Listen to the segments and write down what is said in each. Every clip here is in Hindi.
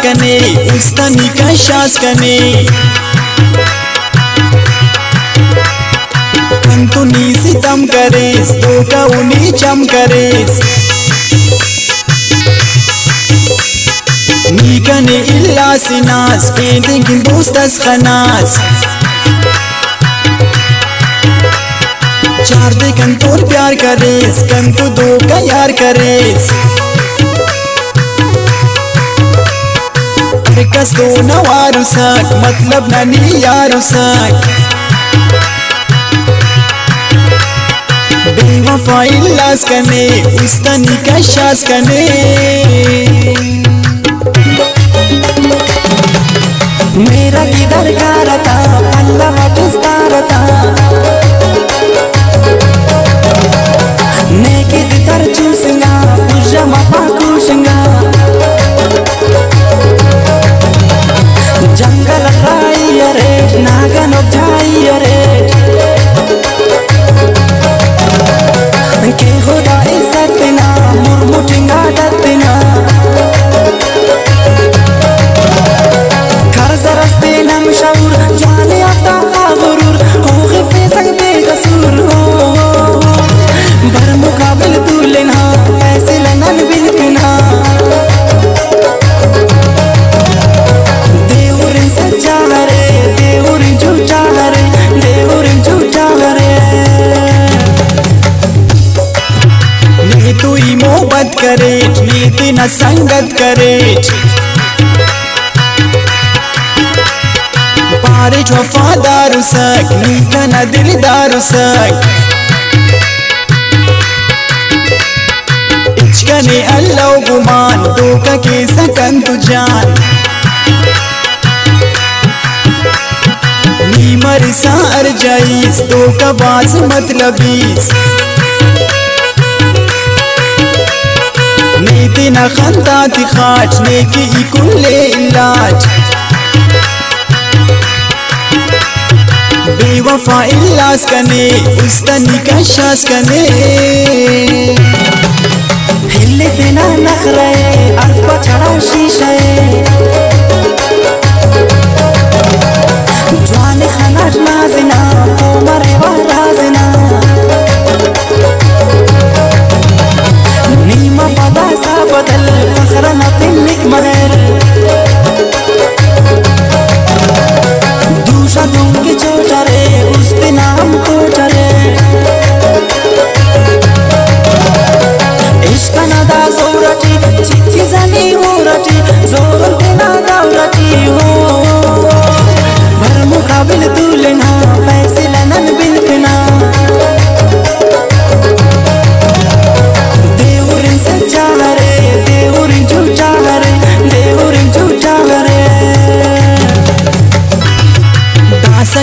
कने उस्तनी का शास कने कंतुनी सितम करेस तो का उनी चम करेस नी कने इल्ला सिनास पेंटिंग दोस्तस खनास चार दे कंतोर प्यार करेस कंतु दो का यार करेस कस दो नवारू साक मतलब ननी यारू साक बेवफा इल्लास कने उस्तनी का शास कने मेरा किधर कारता पल्ला वटस्तारता नेके दितर चूसिंगा पुजा मपा कुशिंगा जंगल खाई रे नागन उठाई रे के खुदा इज्जत ना मुरमुटिंगा दत्तना घर जरस्ते नम शौर जाने आता गुरूर हो पे सकते कसूर हो बर मुकाबिल तू लेना ऐसे लनन बिलकना मोहब्बत करे नीति न संगत करे बारिश वफादार सक नीका न दिलदार सक इचकने अल्लाह गुमान धोखा के सकन तु जान नी मरसा अर जाइस धोखा बाज मतलबीस नीति न खंता थी खाट नेकी इकुल्ले इलाज बेवफा इल्लास कने उस्तनी का शास कने हिले देना नखरे अल्फा छड़ा शीशे जवानी खनाज नाजिना तो मरे वाराजिना नीमा पदा सा बदल फखरा न तिलक महर दूसरा दूंगे छोटा रे उस दिन नाम को चले इश्क नदा जोरटी चिट्ठी जानी हो रटी जोर देना दौरटी हो भर मुकाबिल तू लेना पैसे लनन बिलकना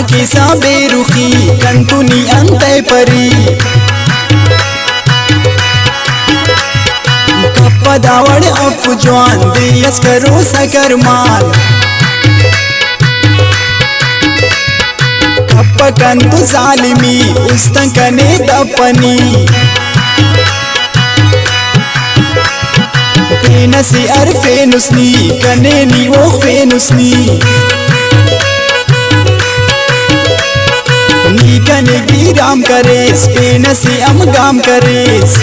के साबे रुखी कंतुनी अंते परी कप्पा दावड़ अफजवान दियस करो सकर माल कप्पा कंतु जालिमी उस्तन कने दपनी पेनसी अरफे नुस्नी कने नी वो फेनुस्नी नीकने गिराम करेस पेनसी अमगाम करेस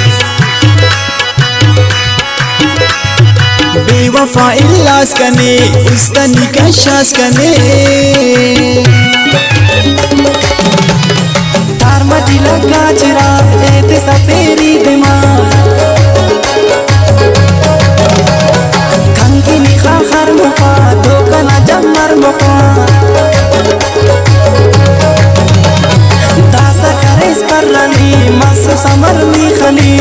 बेवफा इल्लास कने उस्तनी का शास कने तार मटी लगा चिरा एते सा तेरी दिमाग कंकी निखा खर मुखा धोखा न जमर मुखा दासा करेस पर रनी मस समर खली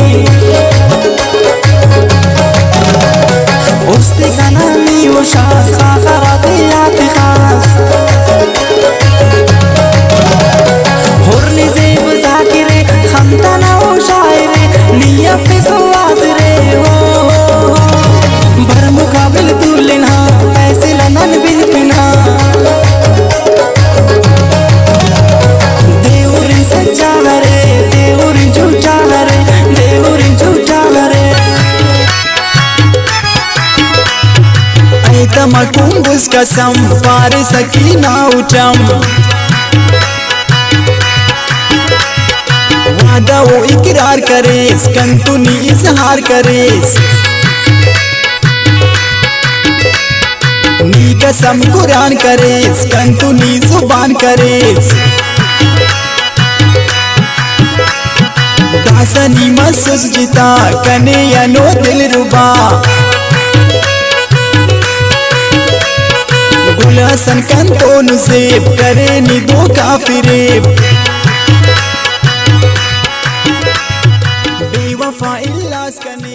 उस्ती कनानी वो शास खाखराते आते खास हुरली जेब जाकिरे खमता ना वो शायरे नी कुंबुस कसम पार सकी ना उचम वादा वो इकरार करेस कंतुनी इजहार करेस नी कसम कुरान करेस कंतुनी जुबान करेस दासनी मसूस जिता कने यनो दिल रुबा गुलहसन कंतो नुसेब करे नी दो काफिरेब बेवफा इल्लास कने